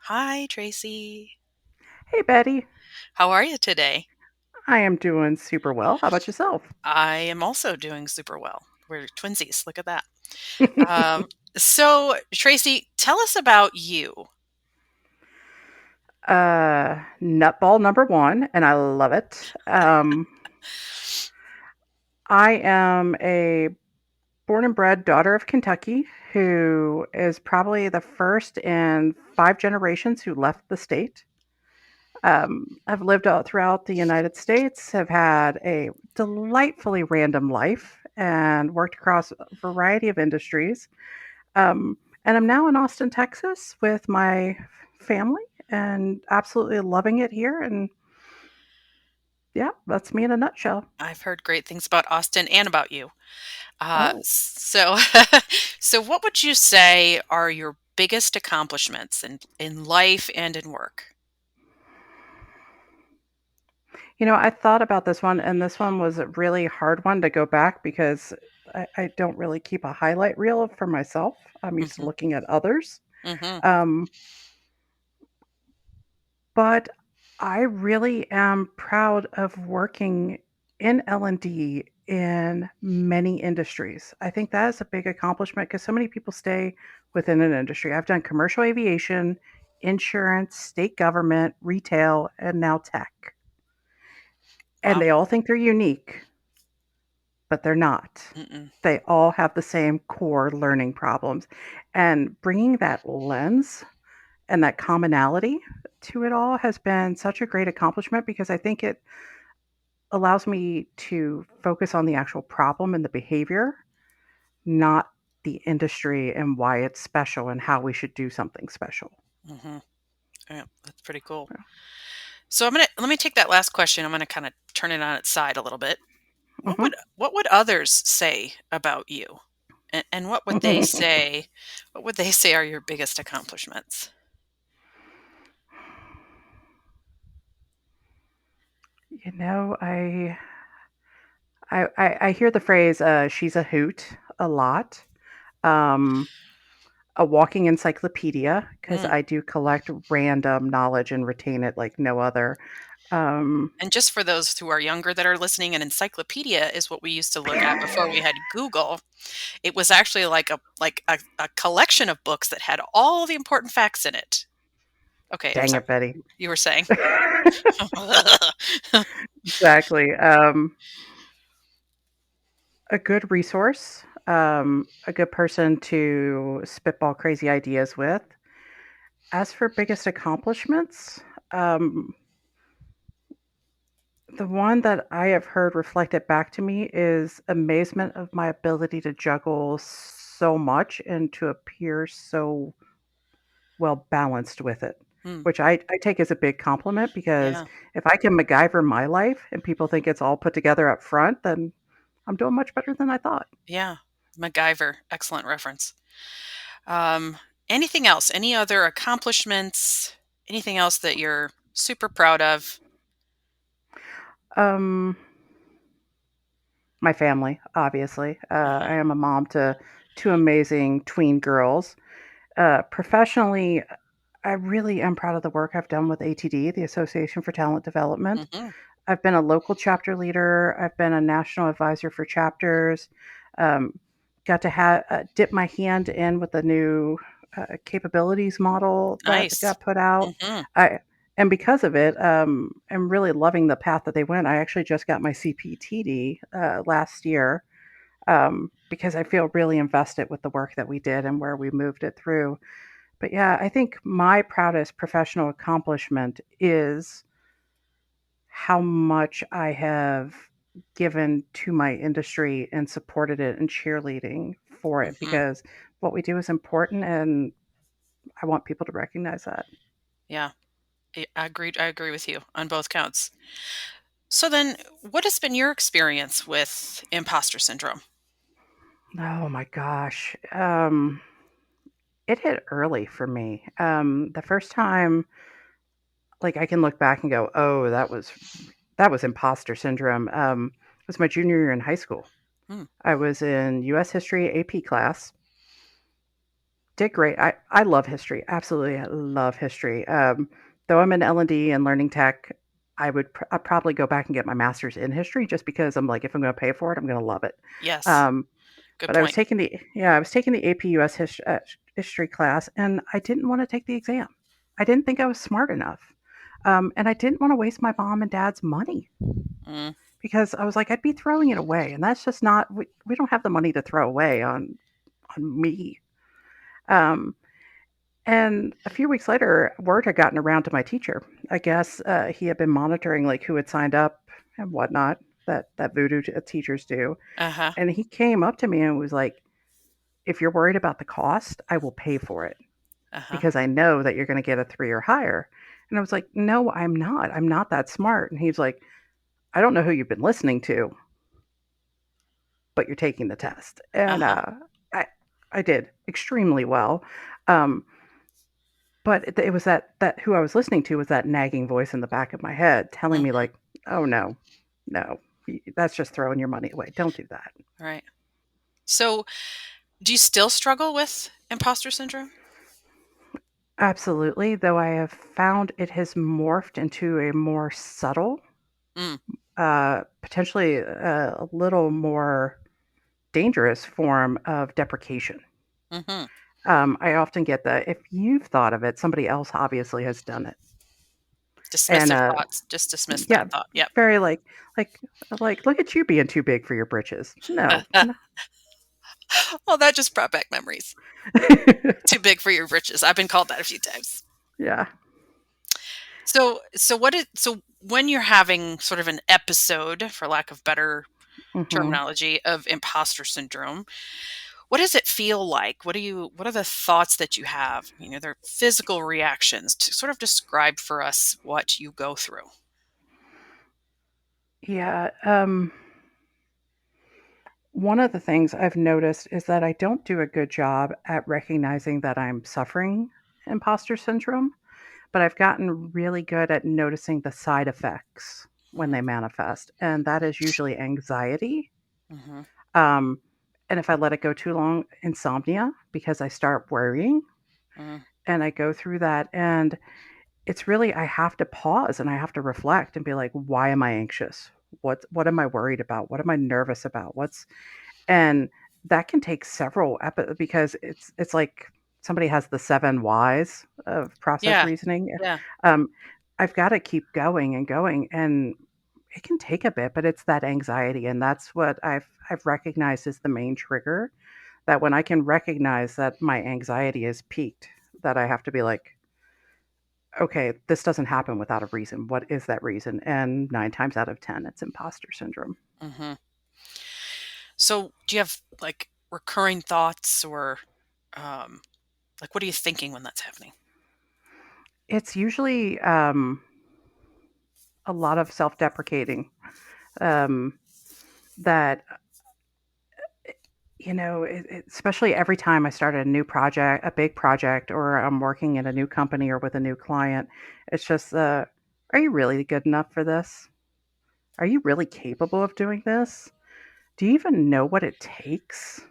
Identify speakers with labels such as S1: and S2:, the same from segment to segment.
S1: Hi, Tracie.
S2: Hey, Betty.
S1: How are you today?
S2: I am doing super well. How about yourself?
S1: I am also doing super well. We're twinsies. Look at that. Um, Tracie, tell us about you.
S2: Nutball number one, and I love it. I am a born and bred daughter of Kentucky who is probably the first in five generations who left the state. I've lived all throughout the United States, have had a delightfully random life, and worked across a variety of industries. Um, and I'm now in Austin, Texas with my family and absolutely loving it here. And yeah, that's me in a nutshell.
S1: I've heard great things about Austin and about you. Uh,
S2: Oh,
S1: so, so what would you say are your biggest accomplishments in life and in work?
S2: I thought about this one, and this one was a really hard one to go back because I don't really keep a highlight reel for myself. I'm used to
S1: Hmm.
S2: looking at others.
S1: Hmm.
S2: Um, But I really am proud of working in L&D in many industries. I think that is a big accomplishment because so many people stay within an industry. I've done commercial aviation, insurance, state government, retail, and now tech. And
S1: Wow.
S2: they all think they're unique, but they're not.
S1: Mm-mm.
S2: They all have the same core learning problems. And bringing that lens and that commonality to it all has been such a great accomplishment because I think it allows me to focus on the actual problem and the behavior, not the industry and why it's special and how we should do something special.
S1: Hmm. Yeah, that's pretty cool. So let me take that last question. I'm gonna kind of turn it on its side a little bit.
S2: Mhm.
S1: What would others say about you? And what would they say are your biggest accomplishments?
S2: You know, I hear the phrase "she's a hoot" a lot. Um, a walking encyclopedia because
S1: Mm.
S2: I do collect random knowledge and retain it like no other. Um,
S1: And just for those who are younger that are listening, an encyclopedia is what we used to look at before we had Google. It was actually like a collection of books that had all the important facts in it. Okay, I'm
S2: Dang
S1: sorry.
S2: it, Betty.
S1: You were saying.
S2: Exactly. A good resource, a good person to spitball crazy ideas with. As for biggest accomplishments, um, the one that I have heard reflected back to me is amazement of my ability to juggle so much and to appear so well balanced with it,
S1: Hmm.
S2: which I take as a big compliment because
S1: Yeah.
S2: if I can MacGyver my life and people think it's all put together up front, then I'm doing much better than I thought.
S1: Yeah. MacGyver. Excellent reference. Um, Anything else? Any other accomplishments? Anything else that you're super proud of?
S2: Um, My family, obviously.
S1: Uh-huh.
S2: I am a mom to two amazing tween girls. Professionally, I really am proud of the work I've done with ATD, the Association for Talent Development.
S1: Hmm.
S2: I've been a local chapter leader. I've been a national advisor for chapters. Um, got to dip my hand in with the new capabilities model that
S1: Nice.
S2: got put out.
S1: Hmm.
S2: I and because of it, I'm really loving the path that they went. I actually just got my CPTD last year because I feel really invested with the work that we did and where we moved it through. But yeah, I think my proudest professional accomplishment is how much I have given to my industry and supported it and cheerleading for it
S1: Hmm.
S2: because what we do is important and I want people to recognize that.
S1: Yeah. I agree with you on both counts. So then, what has been your experience with imposter syndrome?
S2: Oh my gosh. It hit early for me. The first time, like I can look back and go, oh, that was imposter syndrome. It was my junior year in high school.
S1: Hmm.
S2: I was in US history AP class Did great. I love history. Absolutely, I love history. Though I'm in L&D and learning tech, I'd probably go back and get my master's in history just because I'm like, if I'm going to pay for it, I'm going to love it.
S1: Yes.
S2: Um,
S1: Good
S2: but I was
S1: point.
S2: taking the I was taking the AP US history class, and I didn't want to take the exam. I didn't think I was smart enough, and I didn't want to waste my mom and dad's money
S1: Mm,
S2: because I was like, I'd be throwing it away, and that's just not. We don't have the money to throw away on me. Um, And a few weeks later, word had gotten around to my teacher. I guess he had been monitoring like who had signed up and whatnot that teachers do.
S1: uh-huh.
S2: And he came up to me and was like, "If you're worried about the cost, I will pay for it
S1: Uh-huh.
S2: because I know that you're going to get a 3 or higher." And I was like, "No, I'm not. I'm not that smart." And he's like, "I don't know who you've been listening to, but you're taking the test." And
S1: Uh-huh.
S2: I I did extremely well. Um, But it was that who I was listening to was that nagging voice in the back of my head telling me
S1: Mhm.
S2: like, "Oh, no. No. That's just throwing your money away. Don't do that."
S1: Right. So, do you still struggle with imposter syndrome?
S2: Absolutely, though I have found it has morphed into a more subtle,
S1: Mm.
S2: potentially a little more dangerous form of deprecation.
S1: Mhm.
S2: I often get that if you've thought of it, somebody else obviously has done it. And,
S1: Dismissive thoughts. Just dismiss
S2: yeah,
S1: that thought. Yep.
S2: very like "Look at you being too big for your britches." No. No.
S1: Well, that just brought back memories. Too big for your britches. I've been called that a few times.
S2: Yeah.
S1: So when you're having sort of an episode, for lack of better
S2: Mhm.
S1: terminology, of imposter syndrome, what does it feel like? What are the thoughts that you have? I mean, are there physical reactions to sort of describe for us what you go through?
S2: Yeah, one of the things I've noticed is that I don't do a good job at recognizing that I'm suffering imposter syndrome, but I've gotten really good at noticing the side effects when
S1: Mm,
S2: they manifest, and that is usually anxiety,
S1: mhm,
S2: um, and if I let it go too long, insomnia, because I start worrying,
S1: mm,
S2: and I go through that, and it's really I have to pause and I have to reflect and be like, "Why am I anxious? What am I worried about? What am I nervous about? What's" and that can take several because it's like somebody has the 7 whys of process
S1: yeah,
S2: reasoning.
S1: yeah,
S2: Um, I've gotta keep going and going, and it can take a bit, but it's that anxiety, and that's what I've recognized as the main trigger, that when I can recognize that my anxiety is peaked, that I have to be like, "Okay, this doesn't happen without a reason. What is that reason?" And 9 times out of 10, it's imposter syndrome.
S1: mhm. So, do you have, like, recurring thoughts or, um, like, what are you thinking when that's happening?
S2: It's usually, a lot of self-deprecating, um, that, especially every time I start a new project, a big project, or I'm working in a new company or with a new client, it's just, "Are you really good enough for this? Are you really capable of doing this? Do you even know what it takes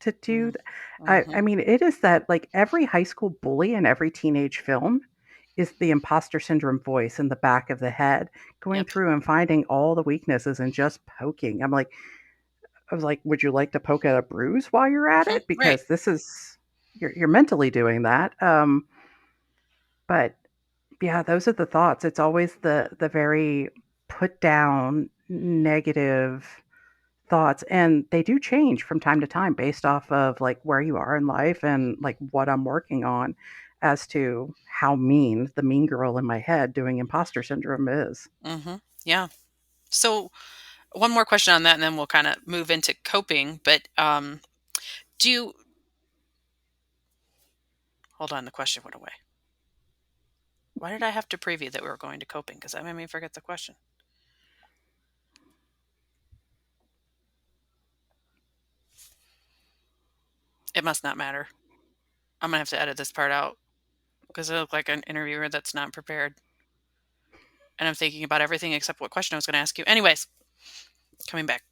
S2: to do
S1: Mm,
S2: th" I
S1: mhm,
S2: mean, it is that, like, every high school bully in every teenage film is the imposter syndrome voice in the back of the head, going
S1: yep,
S2: through and finding all the weaknesses and just poking. I was like, "Would you like to poke at a bruise while you're at
S1: mhm,
S2: it?
S1: right,
S2: Because this is you're mentally doing that." But yeah, those are the thoughts. It's always the very put down, negative thoughts, and they do change from time to time based off of, like, where you are in life and, like, what I'm working on as to how mean the mean girl in my head doing imposter syndrome is.
S1: mhm, yeah. So, one more question on that, and then we'll kinda move into coping, but, do you hold on, the question went away. Why did I have to preview that we were going to coping? Because that made me forget the question. It must not matter. I'm gonna have to edit this part out because I look like an interviewer that's not prepared, and I'm thinking about everything except what question I was gonna ask you. Anyways, coming back.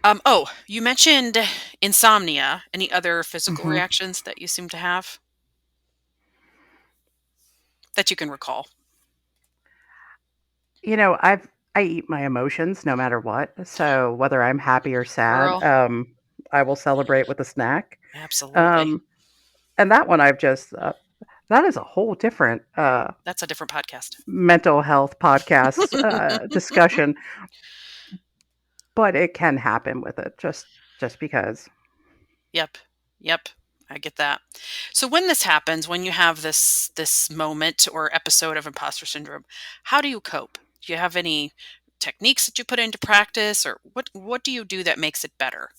S1: Oh, you mentioned insomnia. Any other physical
S2: Hmm.
S1: reactions that you seem to have that you can recall?
S2: I eat my emotions no matter what. So whether I'm happy or sad,
S1: Girl,
S2: I will celebrate with a snack.
S1: absolutely.
S2: Um, and that one I've just that is a whole different
S1: That's a different podcast.
S2: mental health podcast discussion, but it can happen with it just because.
S1: Yep. Yep. I get that. So when this happens, when you have this moment or episode of imposter syndrome, how do you cope? Do you have any techniques that you put into practice, or what do you do that makes it better?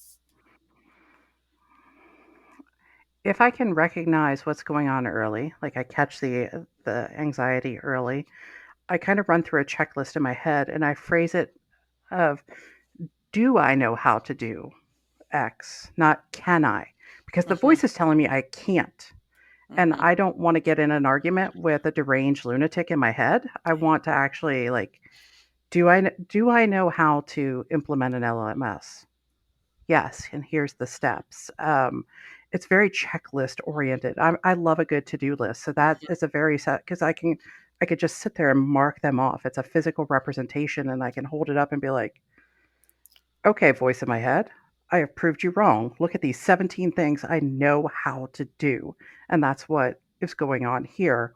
S2: If I can recognize what's going on early, like I catch the anxiety early, I kind of run through a checklist in my head and I phrase it of, do I know how to do X, not can I? Because the
S1: Mhm.
S2: voice is telling me I can't. And
S1: Mhm.
S2: I don't want to get in an argument with a deranged lunatic in my head. I want to actually like, do I know how to implement an LMS? Yes, and here's the steps. It's very checklist oriented. I love a good to do list, so that
S1: Mhm.
S2: is a very set because I could just sit there and mark them off. It's a physical representation, and I can hold it up and be like, okay, voice in my head, I have proved you wrong. Look at these 17 things I know how to do, and that's what is going on here.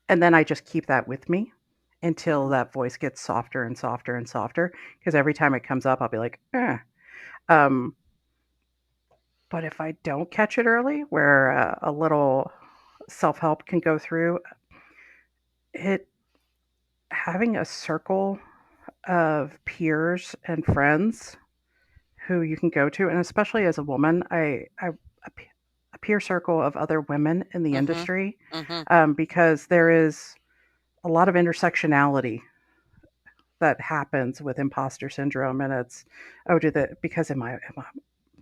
S2: And then I just keep that with me until
S1: Mhm.
S2: that voice gets softer and softer and softer. Because every time it comes up, I'll be like, eh. Um, But if I don't catch it early, where a little self help can go through, it having a circle of peers and friends who you can go to, and especially as a woman, a pe- a peer circle of other women in the
S1: Mhm.
S2: industry,
S1: Mhm.
S2: because there is a lot of intersectionality that happens with imposter syndrome, and it's, oh, do that because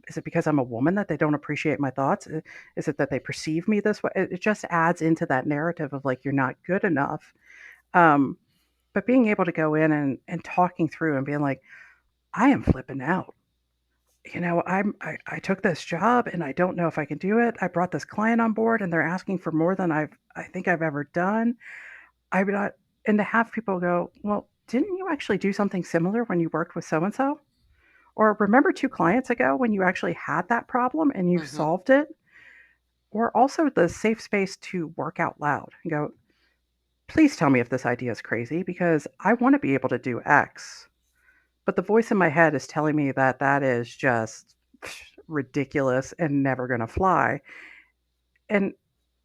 S2: is it because I'm a woman that they don't appreciate my thoughts? Is it that they perceive me this way? It just adds into that narrative of like, you're not good enough. Um, but being able to go in and talking through and being like, I am flipping out. I took this job and I don't know if I can do it. I brought this client on board and they're asking for more than I think I've ever done. I would not, and to have people go, well, didn't you actually do something similar when you worked with so and so? Or remember 2 clients ago when you actually had that problem and you
S1: Mhm.
S2: solved it? Or also the safe space to work out loud and go, please tell me if this idea is crazy because I want to be able to do X. But the voice in my head is telling me that that is just ridiculous and never going to fly. And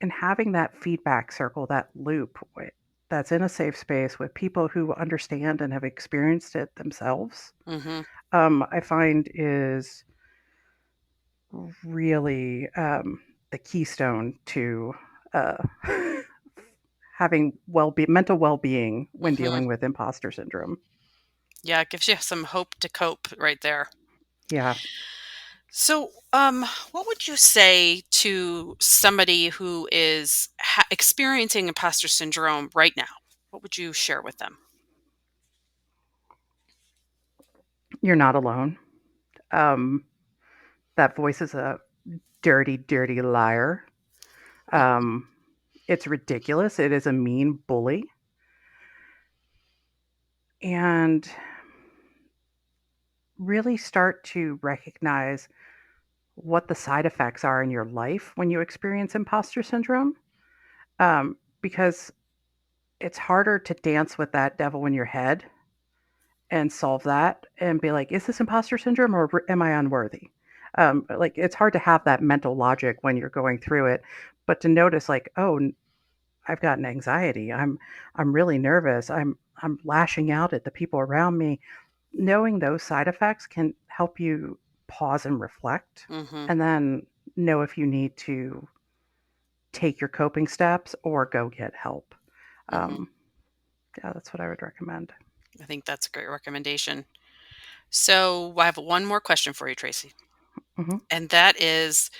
S2: and having that feedback circle, that loop that's in a safe space with people who understand and have experienced it themselves,
S1: Mhm.
S2: I find is really the keystone to uh, having mental well-being when
S1: Mhm.
S2: dealing with imposter syndrome.
S1: Yeah, it gives you some hope to cope right there.
S2: Yeah,
S1: So, what would you say to somebody who is experiencing imposter syndrome right now? What would you share with them?
S2: you're not alone. Um, that voice is a dirty, dirty liar.
S1: Mhm.
S2: Um, it's ridiculous. It is a mean bully. And really start to recognize what the side effects are in your life when you experience imposter syndrome. Because it's harder to dance with that devil in your head and solve that and be like, is this imposter syndrome or am I unworthy? Like it's hard to have that mental logic when you're going through it, but to notice like, oh, I've got an anxiety. I'm really nervous. I'm lashing out at the people around me. Knowing those side effects can help you pause and reflect,
S1: Mhm.
S2: and then know if you need to take your coping steps or go get help.
S1: Mhm.
S2: Um, yeah, that's what I would recommend.
S1: I think that's a great recommendation. So, I have one more question for you, Tracy.
S2: Hmm.
S1: And that is,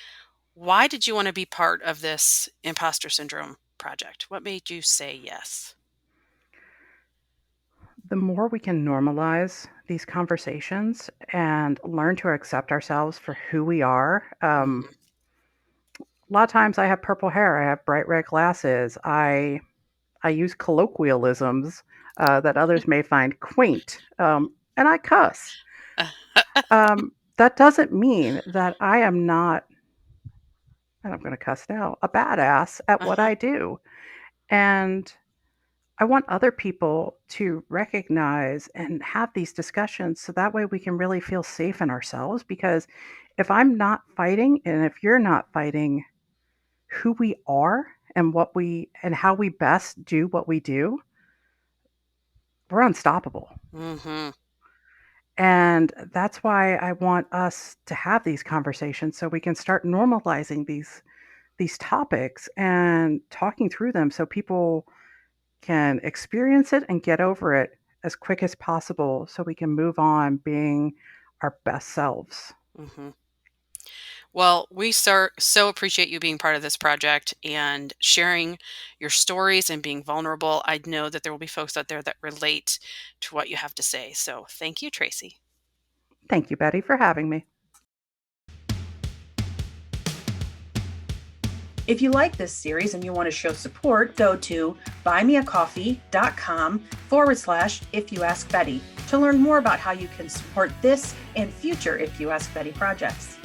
S1: why did you want to be part of this imposter syndrome project? What made you say yes?
S2: The more we can normalize these conversations and learn to accept ourselves for who we are.
S1: Mhm.
S2: A lot of times I have purple hair, I have bright red glasses, I use colloquialisms that others may find quaint, and I cuss. That doesn't mean that I am not, and I'm going to cuss now, a badass at what
S1: Uh-huh.
S2: I do. And I want other people to recognize and have these discussions so that way we can really feel safe in ourselves. Because if I'm not fighting and if you're not fighting who we are and what we and how we best do what we do, we're unstoppable.
S1: Mhm.
S2: And that's why I want us to have these conversations so we can start normalizing these topics and talking through them so people can experience it and get over it as quick as possible so we can move on being our best selves.
S1: Mhm. Well, we so appreciate you being part of this project and sharing your stories and being vulnerable. I know that there will be folks out there that relate to what you have to say. So thank you, Tracie.
S2: Thank you, Betty, for having me.
S3: If you like this series and you want to show support, go to buymeacoffee.com/ifyouaskbetty to learn more about how you can support this and future If You Ask Betty projects.